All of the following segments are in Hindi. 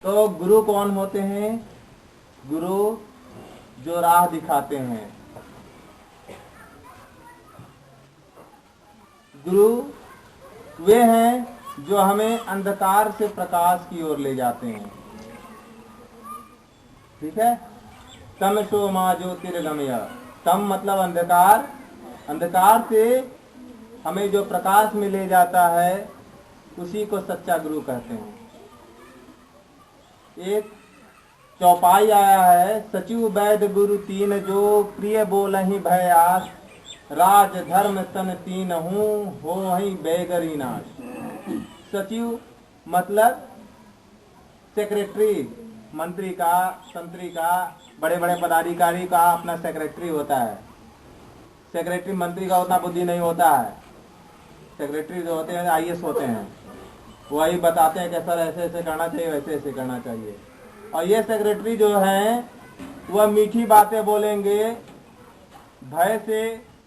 तो गुरु कौन होते हैं? गुरु जो राह दिखाते हैं, गुरु वे हैं जो हमें अंधकार से प्रकाश की ओर ले जाते हैं। ठीक है। तमसो मा ज्योतिर्गमय, तम मतलब अंधकार, अंधकार से हमें जो प्रकाश में ले जाता है उसी को सच्चा गुरु कहते हैं। एक चौपाई आया है, सचिव वैद गुरु तीन जो प्रिय बोलहि भय आस, राज धर्म तन तीन हूँ हो ही बेगरी नाश। सचिव मतलब सेक्रेटरी, मंत्री का, तंत्री का, बड़े बड़े पदाधिकारी का अपना सेक्रेटरी होता है। सेक्रेटरी मंत्री का उतना बुद्धि नहीं होता है। सेक्रेटरी जो होते हैं आईएएस होते हैं, वही बताते हैं कि सर ऐसे ऐसे करना चाहिए, वैसे ऐसे करना चाहिए। और ये सेक्रेटरी जो हैं वह मीठी बातें बोलेंगे भय से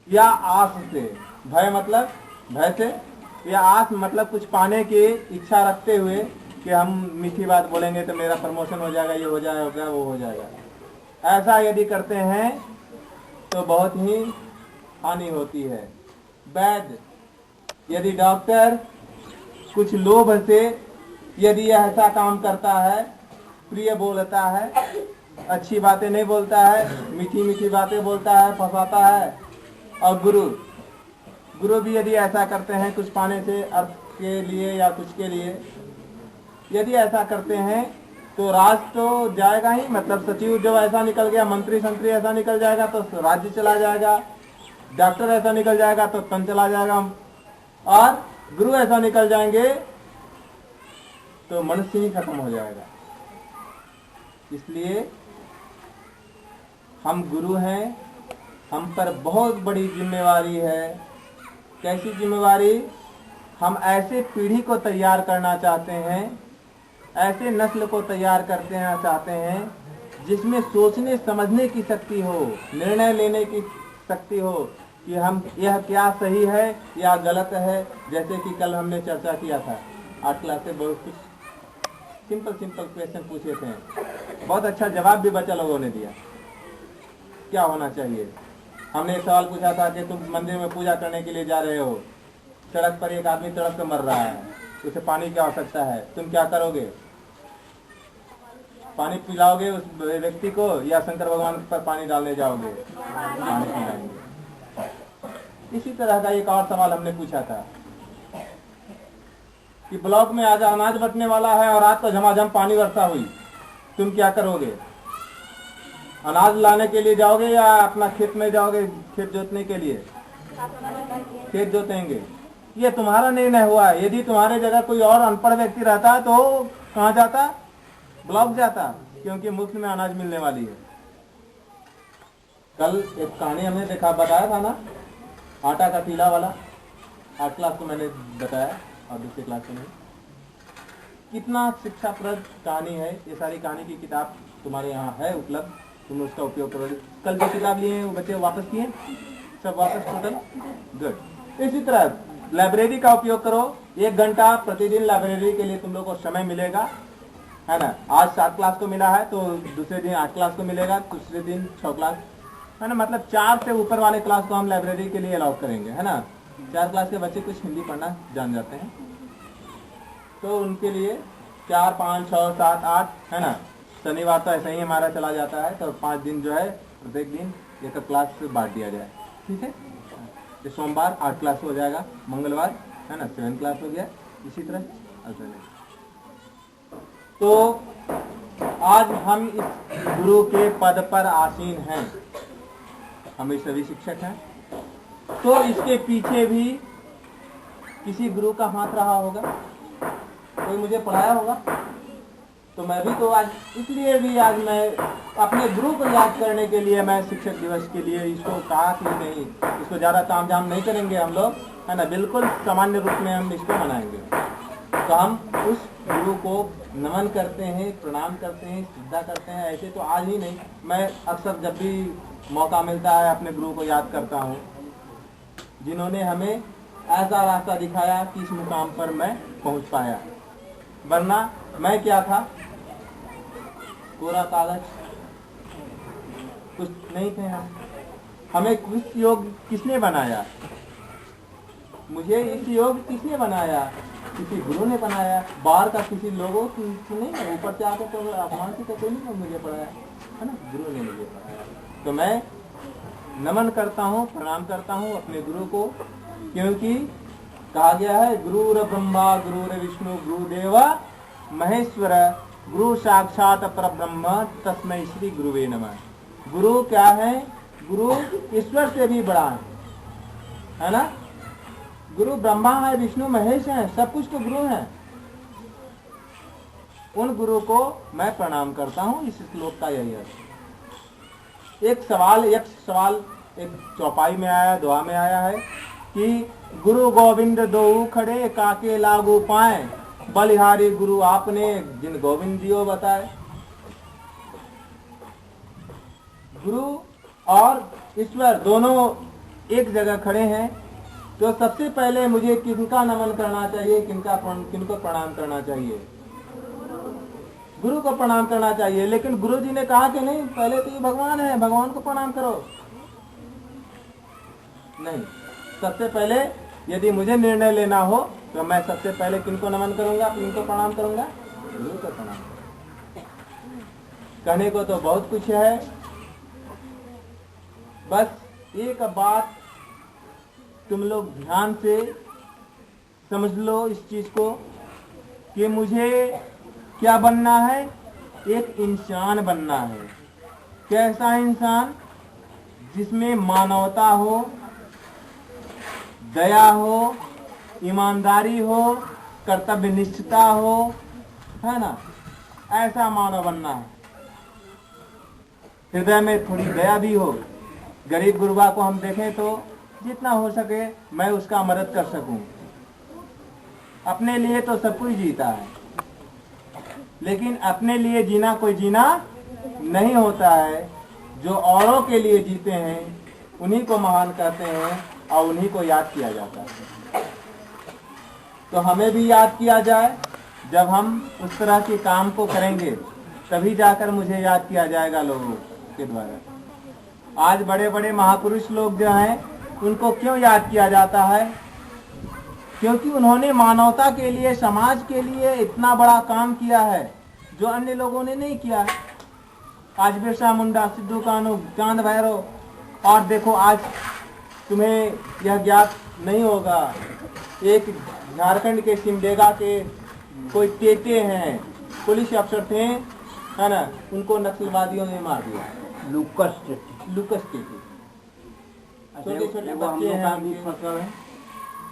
या आस से। भय मतलब भय से, या आस मतलब कुछ पाने की इच्छा रखते हुए कि हम मीठी बात बोलेंगे तो मेरा प्रमोशन हो जाएगा, ये हो जाएगा, वो हो जाएगा। ऐसा यदि करते हैं तो बहुत ही हानि होती है। वैद्य यदि डॉक्टर कुछ लोभ से यदि ऐसा काम करता है, प्रिय बोलता है, अच्छी बातें नहीं बोलता है, मीठी मीठी बातें बोलता है, फंसाता है। और गुरु भी यदि ऐसा करते हैं कुछ पाने से, अर्थ के लिए या कुछ के लिए यदि ऐसा करते हैं तो राज तो जाएगा ही। मतलब सचिव जो ऐसा निकल गया, मंत्री संतरी ऐसा निकल जाएगा तो राज्य चला जाएगा, डॉक्टर ऐसा निकल जाएगा तो तन चला जाएगा, और गुरु ऐसा निकल जाएंगे तो मनुष्य ही खत्म हो जाएगा। इसलिए हम गुरु हैं, हम पर बहुत बड़ी जिम्मेवारी है। कैसी जिम्मेवारी? हम ऐसे पीढ़ी को तैयार करना चाहते हैं, ऐसे नस्ल को तैयार करते हैं चाहते हैं जिसमें सोचने समझने की शक्ति हो, निर्णय लेने की शक्ति हो कि हम यह क्या सही है या गलत है। जैसे कि कल हमने चर्चा किया था 8 क्लास से, बहुत कुछ सिंपल क्वेश्चन पूछे थे, बहुत अच्छा जवाब भी बच्चा लोगों ने दिया। क्या होना चाहिए? हमने एक सवाल पूछा था कि तुम मंदिर में पूजा करने के लिए जा रहे हो, सड़क पर एक आदमी तड़प कर मर रहा है, उसे पानी की आवश्यकता है, तुम क्या करोगे? पानी पिलाओगे उस व्यक्ति को या शंकर भगवान पर पानी डालने जाओगे? पानी पिलाएंगे। इसी तरह का एक और सवाल हमने पूछा था कि ब्लॉक में आज अनाज बटने वाला है और रात को झमाझम पानी वर्षा हुई, तुम क्या करोगे? अनाज लाने के लिए जाओगे या अपना खेत में जाओगे खेत जोतने के लिए? खेत जोतेंगे। ये तुम्हारा निर्णय हुआ है। यदि तुम्हारे जगह कोई और अनपढ़ व्यक्ति रहता तो कहाँ जाता? ब्लॉक जाता, क्योंकि मुफ्त में अनाज मिलने वाली है। कल एक कहानी हमने देखा, बताया था ना, आटा का टीला वाला। 8 क्लास को मैंने बताया और दूसरी क्लास को नहीं। कितना शिक्षाप्रद कहानी है। ये सारी कहानी की किताब तुम्हारे यहाँ है उपलब्ध, तुम उसका उपयोग करो। कल जो किताब लिए वो बच्चे वापस किए, सब वापस टोटल गुड। इसी तरह लाइब्रेरी का उपयोग करो। 1 घंटा प्रतिदिन लाइब्रेरी के लिए तुम लोग को समय मिलेगा, है ना। आज 7 क्लास को मिला है तो दूसरे दिन 8 क्लास को मिलेगा, दूसरे दिन 6 क्लास, है ना। मतलब 4 से ऊपर वाले क्लास को हम लाइब्रेरी के लिए अलाउ करेंगे, है ना। 4 क्लास के बच्चे कुछ हिंदी पढ़ना जान जाते हैं तो उनके लिए 4, 5, 6, 7, 8, है ना। शनिवार तो ऐसे ही हमारा चला जाता है, तो 5 दिन जो है प्रत्येक दिन एक क्लास बांट दिया जाए, ठीक है। तो सोमवार 8 क्लास हो जाएगा, मंगलवार, है ना, 7 क्लास हो गया, इसी तरह अल्टरनेट। तो आज हम इस गुरु के पद पर आसीन हैं, हम सभी शिक्षक हैं, तो इसके पीछे भी किसी गुरु का हाथ रहा होगा, कोई मुझे पढ़ाया होगा। तो मैं भी तो आज, इसलिए भी आज मैं अपने गुरु को याद करने के लिए मैं शिक्षक दिवस के लिए इसको कहा कि नहीं, इसको ज़्यादा तामझाम नहीं करेंगे हम लोग, है ना, बिल्कुल सामान्य रूप में हम इसको मनाएंगे। तो हम उस गुरु को नमन करते हैं, प्रणाम करते हैं, श्रद्धा करते हैं। ऐसे तो आज ही नहीं, मैं अक्सर जब भी मौका मिलता है अपने गुरु को याद करता हूँ, जिन्होंने हमें ऐसा रास्ता दिखाया कि इस मुकाम पर मैं पहुँच पाया। वरना मैं क्या था, कोरा कागज, कुछ नहीं थे हम। हमें इस योग किसने बनाया? मुझे इस योग किसने बनाया? किसी गुरु ने बनाया। बाहर का किसी लोगों की नहीं है, ऊपर से आकर तो आसमान से तो कोई नहीं मुझे पढ़ाया है ना, गुरु ने मुझे पढ़ाया। तो मैं नमन करता हूँ, प्रणाम करता हूँ अपने गुरु को, क्योंकि कहा गया है गुरुर ब्रह्मा गुरुर विष्णु गुरुदेव महेश्वर गुरु साक्षात परब्रह्म तस्मै श्री गुरुवे नमः। गुरु क्या है? गुरु ईश्वर से भी बड़ा है ना। गुरु ब्रह्मा है, विष्णु महेश है, सब कुछ तो गुरु है। उन गुरु को मैं प्रणाम करता हूँ। इस श्लोक का यही अर्थ। एक सवाल एक चौपाई में आया, दुआ में आया है कि गुरु गोविंद दो खड़े काके लागू पाए, बलिहारी गुरु आपने जिन गोविंद दियो बताए। गुरु और ईश्वर दोनों एक जगह खड़े हैं, तो सबसे पहले मुझे किनका नमन करना चाहिए, किनको प्रणाम करना चाहिए? गुरु को प्रणाम करना चाहिए। लेकिन गुरु जी ने कहा कि नहीं, पहले तो ये भगवान है, भगवान को प्रणाम करो। नहीं, सबसे पहले यदि मुझे निर्णय लेना हो तो मैं सबसे पहले किनको नमन करूंगा, किनको प्रणाम करूंगा? गुरु को प्रणाम करूंगा। कहने को तो बहुत कुछ है, बस एक बात तुम लोग ध्यान से समझ लो इस चीज को कि मुझे क्या बनना है? एक इंसान बनना है। कैसा इंसान? जिसमें मानवता हो, दया हो, ईमानदारी हो, कर्तव्य निष्ठता हो, है ना, ऐसा मानव बनना है। हृदय में थोड़ी दया भी हो। गरीब गुरबा को हम देखें तो जितना हो सके मैं उसका मदद कर सकूं। अपने लिए तो सब कोई जीता है, लेकिन अपने लिए जीना कोई जीना नहीं होता है। जो औरों के लिए जीते हैं उन्हीं को महान कहते हैं और उन्हीं को याद किया जाता है। तो हमें भी याद किया जाए। जब हम उस तरह के काम को करेंगे तभी जाकर मुझे याद किया जाएगा लोगों के द्वारा। आज बड़े बड़े महापुरुष लोग जो हैं उनको क्यों याद किया जाता है? क्योंकि उन्होंने मानवता के लिए, समाज के लिए इतना बड़ा काम किया है जो अन्य लोगों ने नहीं किया है। आज बिरसा मुंडा, सिद्धू कान्हू, चांद भैरव, और देखो आज तुम्हें यह ज्ञात नहीं होगा, एक झारखंड के सिमडेगा के कोई टेटे हैं, पुलिस अफसर थे, है ना, उनको नक्सलवादियों ने मार दिया। लुकस टेटे छोटे छोटे बच्चे हैं। फसल है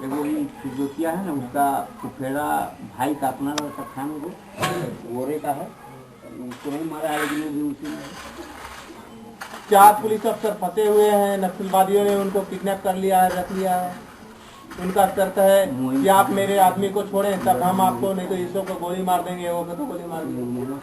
एगो फिजोतिया है ना, उसका फुफेड़ा भाई का अपना लड़का था वो गोरे का है, उसको नहीं मारा है लेकिन भी उसी में 4 पुलिस अफसर फंसे हुए हैं। नक्सलवादियों ने उनको किडनैप कर लिया है, रख लिया है। उनका शर्त है कि आप मेरे आदमी को छोड़ें तब हम आपको, नहीं तो इसो को गोली मार देंगे, वो को तो गोली मार देंगे।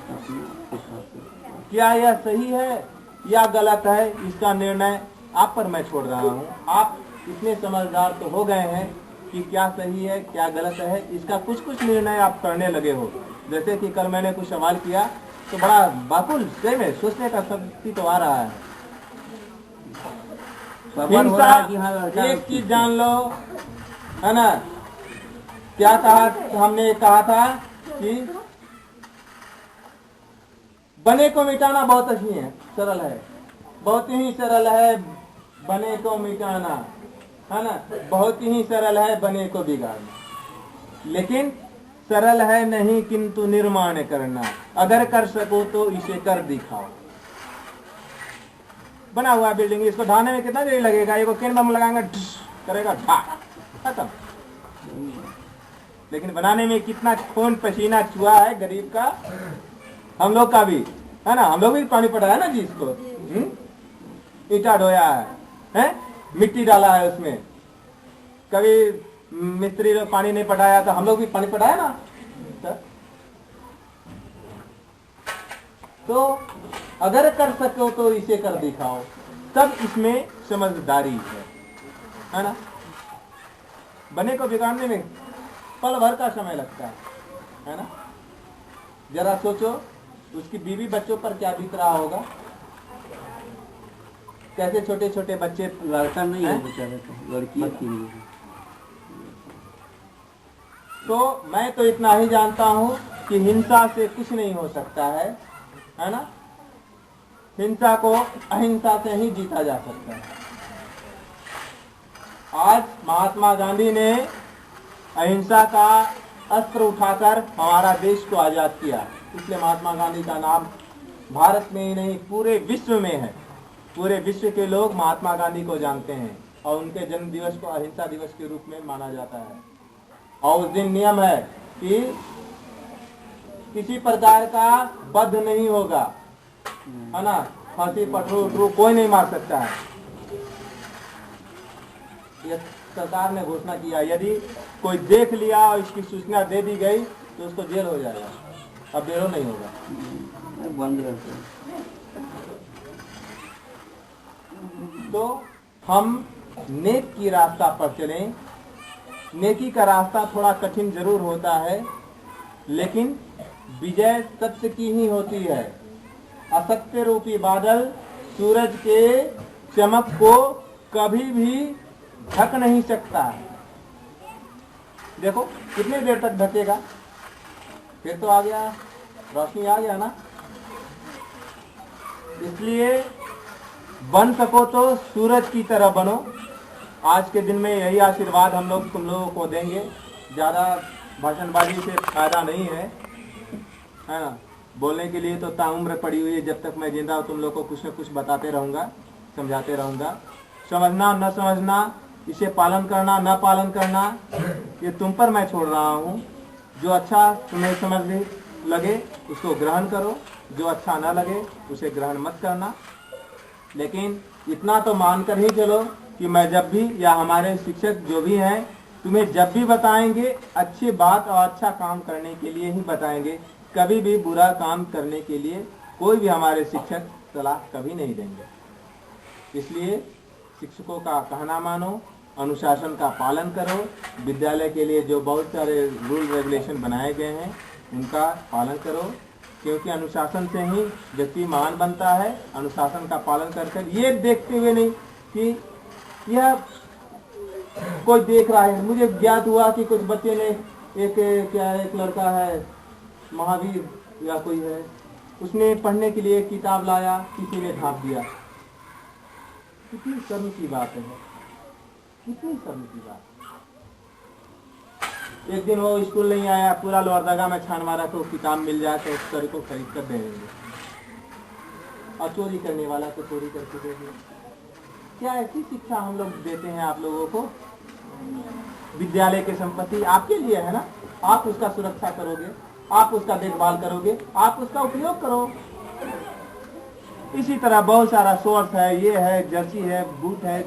क्या यह सही है या गलत है? इसका निर्णय आप पर मैं छोड़ रहा हूँ। आप इतने समझदार तो हो गए हैं कि क्या सही है क्या गलत है, इसका कुछ निर्णय आप करने लगे हो। जैसे कि कल मैंने कुछ सवाल किया तो बड़ा बाकुल से में सोचने का शक्ति तो आ रहा है। एक चीज जान लो, है ना, क्या कहा हमने? कहा था कि बने को मिटाना बहुत ही है, सरल है, बहुत ही सरल है बने को मिटाना, है ना, बहुत ही सरल है बने को बिगाड़ना। लेकिन सरल है नहीं किंतु निर्माण करना। अगर कर सको तो इसे कर दिखाओ। बना हुआ बिल्डिंग, इसको ढाने में कितना देर लगेगा? ये केन बम लगाएंगे, करेगा ढा, खत्म। लेकिन बनाने में कितना खून पसीना चुहा है गरीब का, हम लोग का भी, है ना, हम लोग भी पानी पड़ा है ना जी इसको, ईटा ढोया है, मिट्टी डाला है उसमें। कभी मिस्त्री लोग पानी नहीं पटाया तो हम लोग भी पानी पटाया ना। तो अगर कर सको तो इसे कर दिखाओ, तब इसमें समझदारी है ना। बने को बिगाड़ने में पल भर का समय लगता है ना। जरा सोचो उसकी बीवी बच्चों पर क्या बीत रहा होगा? कैसे छोटे छोटे बच्चे। लड़का नहीं है हैं? बेचारा, तो लड़की थी। तो मैं तो इतना ही जानता हूँ कि हिंसा से कुछ नहीं हो सकता है ना। हिंसा को अहिंसा से ही जीता जा सकता है। आज महात्मा गांधी ने अहिंसा का अस्त्र उठाकर हमारा देश को आजाद किया, इसलिए महात्मा गांधी का नाम भारत में ही नहीं पूरे विश्व में है। पूरे विश्व के लोग महात्मा गांधी को जानते हैं और उनके जन्म दिवस को अहिंसा दिवस के रूप में माना जाता है। और उस दिन नियम है कि किसी प्रकार का वध नहीं होगा, है ना। फांसी पटरू कोई नहीं मार सकता है। यह सरकार ने घोषणा किया, यदि कोई देख लिया और इसकी सूचना दे दी गई तो उसको जेल हो जाएगा, अब बेरो नहीं होगा, बंद रहते। तो हम नेक की रास्ता पर चलें। नेकी का रास्ता थोड़ा कठिन जरूर होता है, लेकिन विजय सत्य की ही होती है। असत्य रूपी बादल सूरज के चमक को कभी भी ढक नहीं सकता है। देखो कितनी देर तक ढकेगा, फिर तो आ गया, रोशनी आ गया ना। इसलिए बन सको तो सूरज की तरह बनो। आज के दिन में यही आशीर्वाद हम लोग तुम लोगों को देंगे। ज़्यादा भाषणबाजी से फायदा नहीं है ना। बोलने के लिए तो ताउम्र पड़ी हुई है, जब तक मैं जिंदा हूँ तुम लोग को कुछ न कुछ बताते रहूँगा, समझाते रहूँगा। समझना न समझना, इसे पालन करना न पालन करना, ये तुम पर मैं छोड़ रहा हूँ। जो अच्छा तुम्हें समझ लगे उसको ग्रहण करो, जो अच्छा न लगे उसे ग्रहण मत करना। लेकिन इतना तो मानकर ही चलो कि मैं जब भी या हमारे शिक्षक जो भी हैं तुम्हें जब भी बताएंगे अच्छी बात और अच्छा काम करने के लिए ही बताएंगे। कभी भी बुरा काम करने के लिए कोई भी हमारे शिक्षक सलाह कभी नहीं देंगे। इसलिए शिक्षकों का कहना मानो, अनुशासन का पालन करो। विद्यालय के लिए जो बहुत सारे रूल रेगुलेशन बनाए गए हैं उनका पालन करो, क्योंकि अनुशासन से ही व्यक्ति महान बनता है। अनुशासन का पालन कर ये देखते हुए नहीं कि यह कोई देख रहा है। मुझे ज्ञात हुआ कि कुछ बच्चे ने एक लड़का है महावीर या कोई है, उसने पढ़ने के लिए एक किताब लाया, किसी ने ढांप दिया। कितनी शर्म की बात है, कितनी शर्म की बात। एक दिन वो स्कूल नहीं आया, पूरा लोहरदगा में छान मारा तो किताब मिल जाए तो उस तरह को खरीद कर दे देंगे, और चोरी करने वाला तो चोरी करके दे देंगे। क्या ऐसी शिक्षा हम लोग देते हैं आप लोगों को? विद्यालय की संपत्ति आपके लिए है ना, आप उसका सुरक्षा करोगे, आप उसका देखभाल करोगे, आप उसका उपयोग करो। इसी तरह बहुत सारा सोर्स है, ये है, जर्सी है, बूट है,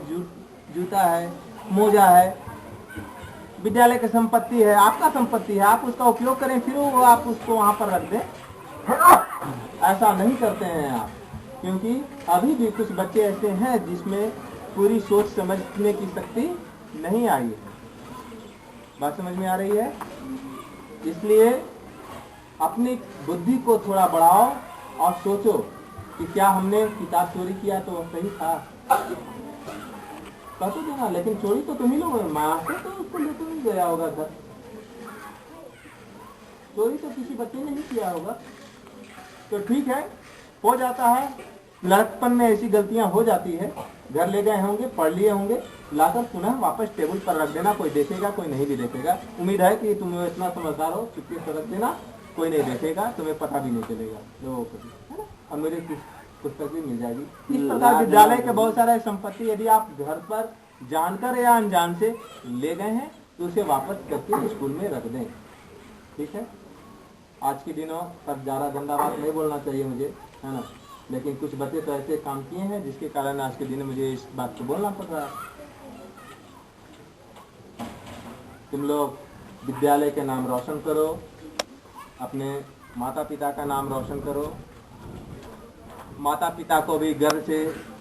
जूता है, मोजा है, विद्यालय की संपत्ति है, आपका संपत्ति है, आप उसका उपयोग करें, फिर वो आप उसको वहां पर रख दें। ऐसा नहीं करते हैं आप, क्योंकि अभी भी कुछ बच्चे ऐसे हैं जिसमें पूरी सोच समझने की शक्ति नहीं आई है। बात समझ में आ रही है? इसलिए अपनी बुद्धि को थोड़ा बढ़ाओ और सोचो कि क्या हमने किताब चोरी किया तो सही था, कह तो देना, लेकिन चोरी तो तुम ही लोग माँ से तो उसको लेकर नहीं गया होगा घर, चोरी तो किसी बच्चे ने नहीं किया होगा। तो ठीक है, हो जाता है, लड़कपन में ऐसी गलतियां हो जाती है। घर ले गए होंगे, पढ़ लिए होंगे, लाकर पुनः वापस टेबल पर रख देना, कोई देखेगा कोई नहीं भी देखेगा। उम्मीद है कि तुम इतना समझदार हो, चुपके से रख देना, कोई नहीं देखेगा, तुम्हें पता भी नहीं चलेगा लोगों को, है ना। और मुझे पुस्तक भी मिल जाएगी। इस प्रकार विद्यालय के बहुत सारे संपत्ति यदि आप घर पर जानकर या अनजान से ले गए हैं तो उसे वापस करके स्कूल में रख दें, ठीक है। आज के दिनों पर ज़्यादा गंदा बात नहीं बोलना चाहिए मुझे, है ना, लेकिन कुछ बच्चे तो ऐसे काम किए हैं जिसके कारण आज के दिन मुझे इस बात को बोलना पड़ रहा है। तुम लोग विद्यालय के नाम रोशन करो, अपने माता पिता का नाम रोशन करो। माता पिता को भी गर्व से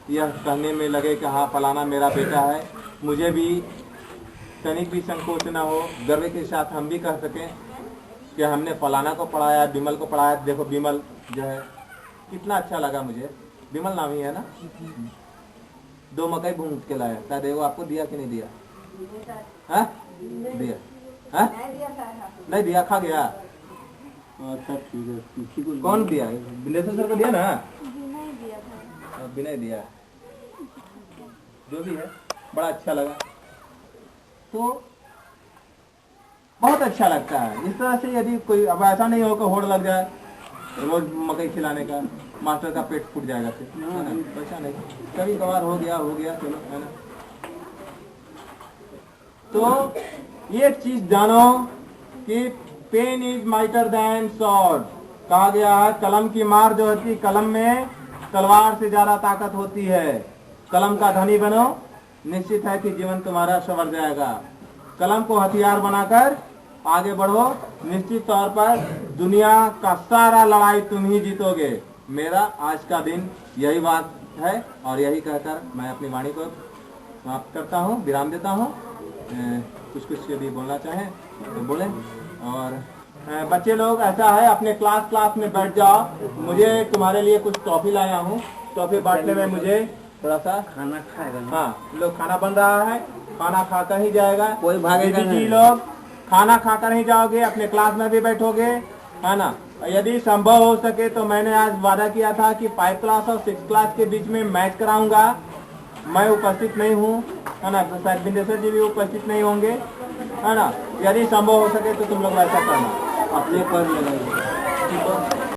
यह कहने में लगे कि हाँ फलाना मेरा बेटा है, मुझे भी तनिक भी संकोच न हो, गर्व के साथ हम भी कह सकें कि हमने फलाना को पढ़ाया, बिमल को पढ़ाया। देखो बिमल जो है कितना अच्छा लगा मुझे, बिमल नाम ही है ना। 2 मकई भून के लाया, शायद वो आपको दिया कि नहीं दिया? हाँ दिया, हाँ नहीं दिया, खा गया। अच्छा ठीक है, किसी को कौन दिया? बिलेश्वर सर को दिया ना? विनय दिया। दिया, जो भी है बड़ा अच्छा लगा। तो बहुत अच्छा लगता है इस तरह से। यदि कोई अब ऐसा नहीं हो कि होड़ लग जाए रोज मकई खिलाने का, मास्टर का पेट फूट जाएगा फिर, है ना? ऐसा नहीं, कभी कभार हो गया चलो, है ना। तो एक चीज जानो कि pen is mightier than sword. कहा गया है कलम की मार जो होती है, कलम में तलवार से ज्यादा ताकत होती है। कलम का धनी बनो, निश्चित है कि जीवन तुम्हारा संवर जाएगा। कलम को हथियार बनाकर आगे बढ़ो, निश्चित तौर पर दुनिया का सारा लड़ाई तुम ही जीतोगे। मेरा आज का दिन यही बात है और यही कहकर मैं अपनी वाणी को समाप्त करता हूँ, विराम देता हूँ। कुछ यदि बोलना चाहें तो बोलें। और बच्चे लोग ऐसा है, अपने क्लास में बैठ जाओ। मुझे तुम्हारे लिए कुछ टॉफी लाया हूँ, टॉफी बांटने में मुझे थोड़ा सा खाना खाएगा ना? हाँ, लोग खाना बन रहा है, खाना खाकर ही जाएगा। कोई भागेगा दीदी जी नहीं। लोग खाना खाकर ही जाओगे, अपने क्लास में भी बैठोगे, है ना। यदि संभव हो सके तो मैंने आज वादा किया था कि 5 क्लास और 6 क्लास के बीच में मैच कराऊंगा। मैं उपस्थित नहीं हूँ, है ना, शायद बिंदेश्वर जी भी उपस्थित नहीं होंगे, है ना। यदि संभव हो सके तो तुम लोग ऐसा करना। अपने पर लगाइए। ठीक है?